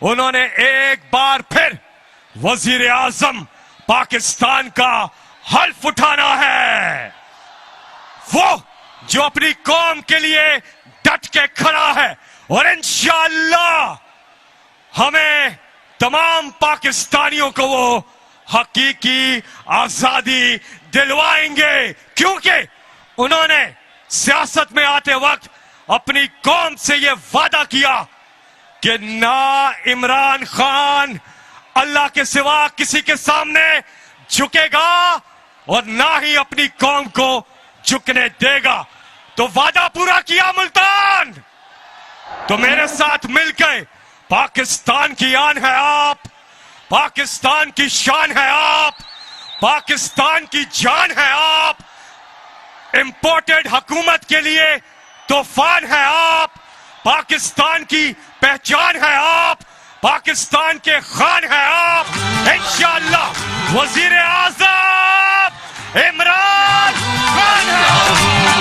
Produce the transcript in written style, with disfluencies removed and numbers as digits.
उन्होंने एक बार फिर वजीर आजम पाकिस्तान का हल्फ उठाना है। वो जो अपनी कौम के लिए डट के खड़ा है और इंशाअल्लाह हमें तमाम पाकिस्तानियों को वो हकीकी आजादी दिलवाएंगे, क्योंकि उन्होंने सियासत में आते वक्त अपनी कौम से ये वादा किया कि ना इमरान खान अल्लाह के सिवा किसी के सामने झुकेगा और ना ही अपनी कौम को झुकने देगा। तो वादा पूरा किया मुल्तान। तो मेरे साथ मिलकर पाकिस्तान की आन है आप, पाकिस्तान की शान है आप, पाकिस्तान की जान है आप, इंपोर्टेड हुकूमत के लिए तूफान है आप, पाकिस्तान की पहचान है आप, पाकिस्तान के खान है आप। इंशाअल्लाह वजीर आजम इमरान खान है।